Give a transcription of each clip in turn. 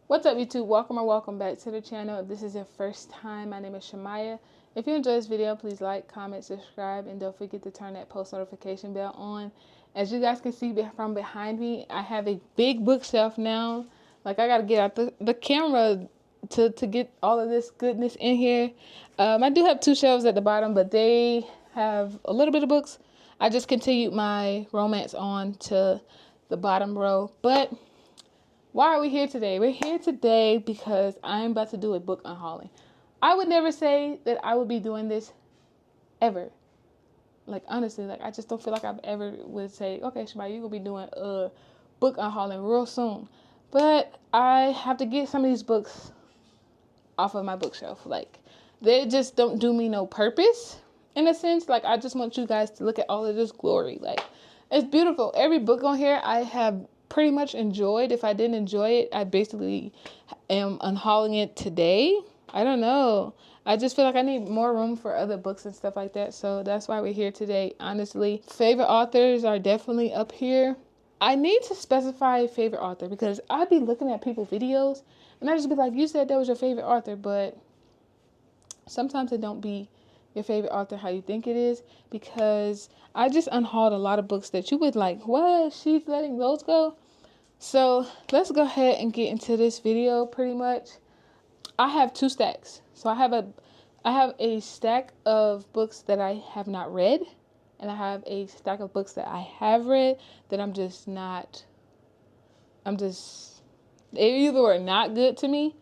What's up, YouTube? Welcome back to the channel. If this is your first time, my name is Shamaya. If you enjoy this video, please like, comment, subscribe, and don't forget to turn that post notification bell on. As you guys can see from behind me, I have a big bookshelf now. Like, I gotta get out the camera to get all of this goodness in here. I do have two shelves at the bottom, but they have a little bit of books. I just continued my romance on to the bottom row, but why are we here today? We're here today because I'm about to do a book unhauling. I would never say that I would be doing this ever. Like, honestly, like, I just don't feel like I've ever would say, okay, Shabbat, you're going to be doing a book unhauling real soon. But I have to get some of these books off of my bookshelf. Like, they just don't do me no purpose, in a sense. Like, I just want you guys to look at all of this glory. Like, it's beautiful. Every book on here I have pretty much enjoyed. If I didn't enjoy it, I basically am unhauling it today. I don't know. I just feel like I need more room for other books and stuff like that. So that's why we're here today. Honestly, favorite authors are definitely up here. I need to specify favorite author because I'd be looking at people's videos and I just be like, you said that was your favorite author, but sometimes it don't be your favorite author how you think it is, because I just unhauled a lot of books that you would like, what? She's letting those go? So let's go ahead and get into this video. Pretty much, I have two stacks. So I have a stack of books that I have not read, and I have a stack of books that I have read that they either were not good to me,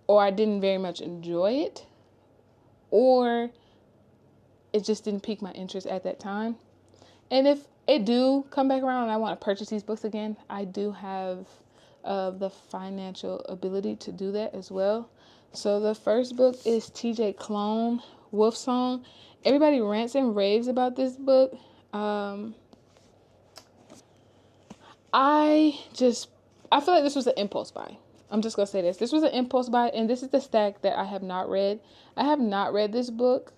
or I didn't very much enjoy it, or it just didn't pique my interest at that time. And if it do come back around and I want to purchase these books again, I do have the financial ability to do that as well. So the first book is TJ Klune, Wolf Song. Everybody rants and raves about this book. I feel like this was an impulse buy. I'm just going to say this. This was an impulse buy, and this is the stack that I have not read. I have not read this book.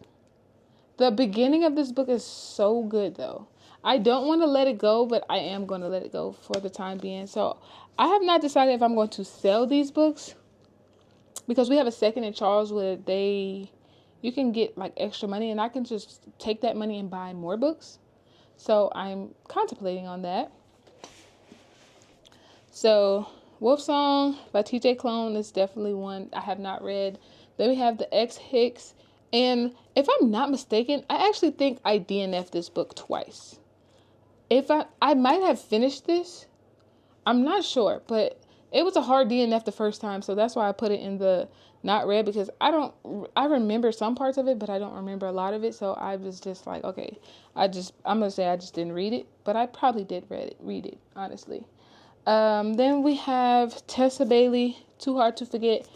The beginning of this book is so good, though. I don't want to let it go, but I am going to let it go for the time being. So I have not decided if I'm going to sell these books, because we have a second in Charles where you can get like extra money, and I can just take that money and buy more books. So I'm contemplating on that. So Wolf Song by TJ Klune is definitely one I have not read. Then we have The Ex Hicks. And if I'm not mistaken, I actually think I DNF'd this book twice. If I might have finished this. I'm not sure, but it was a hard DNF the first time, so that's why I put it in the not read, because I remember some parts of it, but I don't remember a lot of it. So I was just like, okay, I'm gonna say I just didn't read it, but I probably did read it, honestly. Then we have Tessa Bailey, Too Hard to Forget.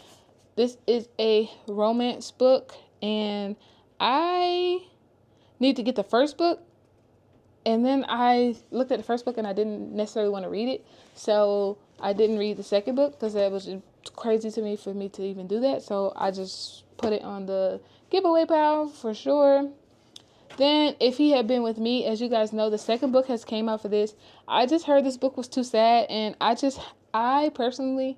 This is a romance book, and I need to get the first book, and then I looked at the first book and I didn't necessarily want to read it, so I didn't read the second book because that was crazy to me for me to even do that. So I just put it on the giveaway pile for sure. Then If He Had Been With Me, as you guys know, the second book has came out for this. I just heard this book was too sad, and I personally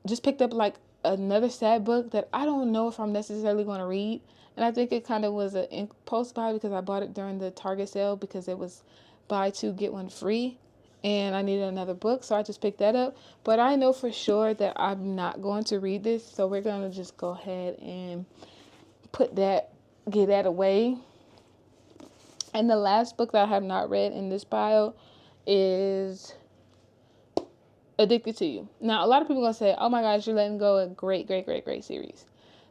just picked up like another sad book that I don't know if I'm necessarily going to read. And I think it kind of was an impulse buy because I bought it during the Target sale because it was buy two, get one free. And I needed another book, so I just picked that up. But I know for sure that I'm not going to read this, so we're going to just go ahead and get that away. And the last book that I have not read in this pile is Addicted to You. Now, a lot of people are going to say, oh my gosh, you're letting go a great series.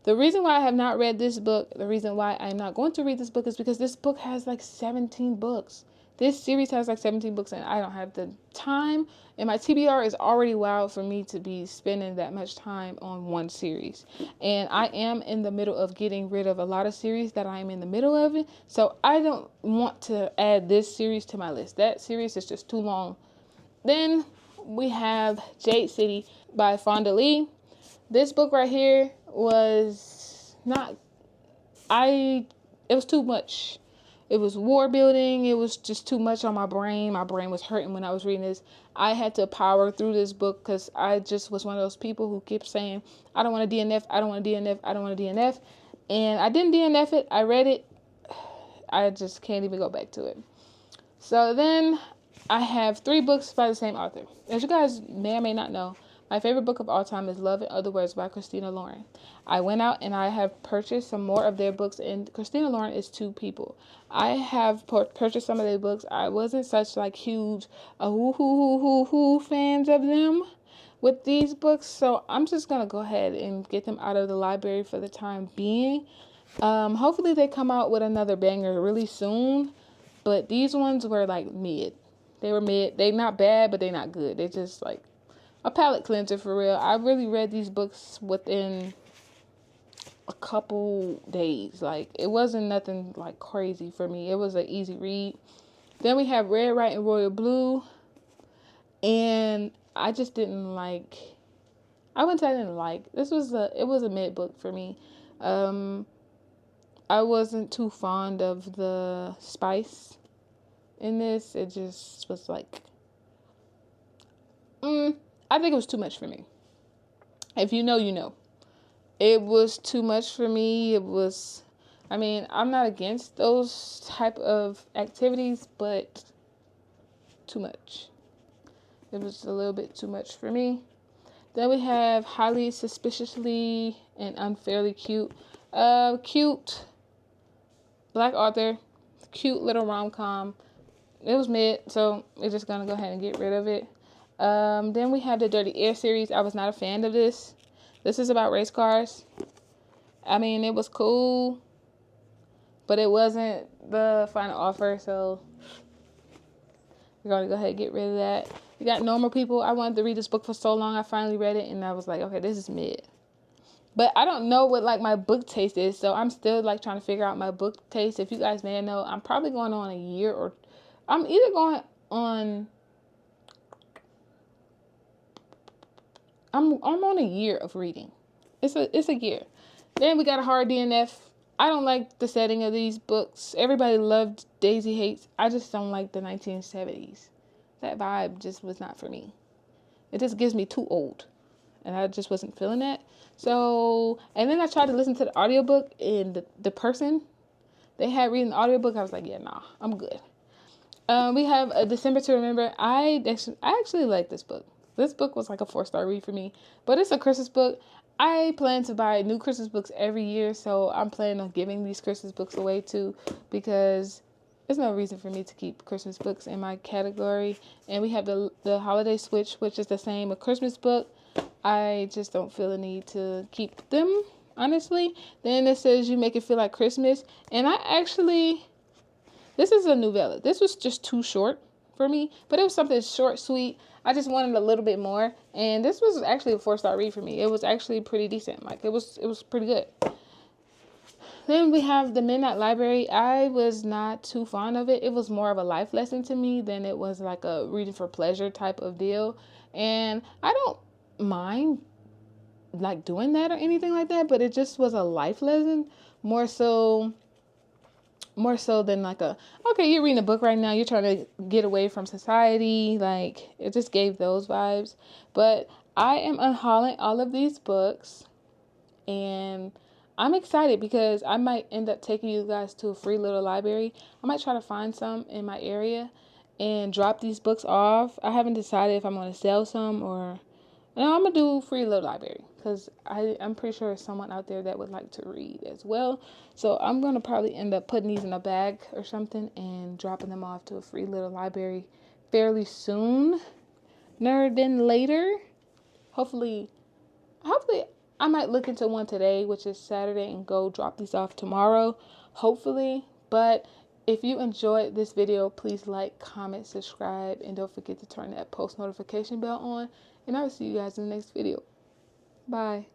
The reason why I have not read this book, the reason why I'm not going to read this book is because this book has like 17 books. This series has like 17 books, and I don't have the time, and my TBR is already wild for me to be spending that much time on one series. And I am in the middle of getting rid of a lot of series that I am in the middle of it, so I don't want to add this series to my list. That series is just too long. Then we have Jade City by Fonda Lee. This book right here was it was too much. It was war building. It was just too much on my brain. My brain was hurting when I was reading this. I had to power through this book because I just was one of those people who kept saying, I don't want to DNF, I don't want to DNF, I don't want to DNF. And I didn't DNF it. I read it. I just can't even go back to it. So then I have 3 books by the same author. As you guys may or may not know, my favorite book of all time is Love in Other Words by Christina Lauren. I went out and I have purchased some more of their books, and Christina Lauren is 2 people. I have purchased some of their books. I wasn't such like huge fans of them with these books, so I'm just gonna go ahead and get them out of the library for the time being. Hopefully they come out with another banger really soon, but these ones were like mid. They were mid. They not bad, but they not good. They just like a palate cleanser for real. I really read these books within a couple days. Like, it wasn't nothing like crazy for me. It was an easy read. Then we have Red, White, and Royal Blue. And I just didn't like, I wouldn't say I didn't like. It was a mid book for me. I wasn't too fond of the spice in this. It just was like, I think it was too much for me. If you know, you know. It was too much for me. I'm not against those type of activities, but too much. It was a little bit too much for me. Then we have Highly Suspiciously and Unfairly Cute. Cute. Black author. Cute little rom-com. It was mid, so we're just going to go ahead and get rid of it. Then we have the Dirty Air series. I was not a fan of this. This is about race cars. I mean, it was cool, but it wasn't the final offer, so we're going to go ahead and get rid of that. We got Normal People. I wanted to read this book for so long. I finally read it, and I was like, okay, this is mid. But I don't know what, like, my book taste is, so I'm still, like, trying to figure out my book taste. If you guys may know, I'm probably going on a year, or I'm either going on... I'm on a year of reading. It's a year. Then we got a hard DNF. I don't like the setting of these books. Everybody loved Daisy Hates. I just don't like the 1970s. That vibe just was not for me. It just gives me too old. And I just wasn't feeling that. So, and then I tried to listen to the audiobook, and the person they had reading the audiobook, I was like, yeah, nah, I'm good. We have A December to Remember. I actually like this book. This book was like a 4-star read for me, but it's a Christmas book. I plan to buy new Christmas books every year, so I'm planning on giving these Christmas books away too, because there's no reason for me to keep Christmas books in my category. And we have the Holiday Switch, which is the same, a Christmas book. I just don't feel the need to keep them, honestly. Then it says You Make It Feel Like Christmas, and this is a novella. This was just too short for me, but it was something short, sweet. I just wanted a little bit more, and this was actually a 4-star read for me. It was actually pretty decent. Like, it was pretty good. Then we have The Midnight Library. I was not too fond of it. It was more of a life lesson to me than it was like a reading for pleasure type of deal. And I don't mind like doing that or anything like that, but it just was a life lesson more so than like okay, you're reading a book right now, you're trying to get away from society. Like, it just gave those vibes. But I am unhauling all of these books, and I'm excited because I might end up taking you guys to a free little library. I might try to find some in my area and drop these books off. I haven't decided if I'm going to sell some or... No, I'm going to do free little library because I'm pretty sure there's someone out there that would like to read as well. So I'm going to probably end up putting these in a bag or something and dropping them off to a free little library fairly soon. Than later. Hopefully I might look into one today, which is Saturday, and go drop these off tomorrow. Hopefully. But if you enjoyed this video, please like, comment, subscribe, and don't forget to turn that post notification bell on. And I will see you guys in the next video. Bye.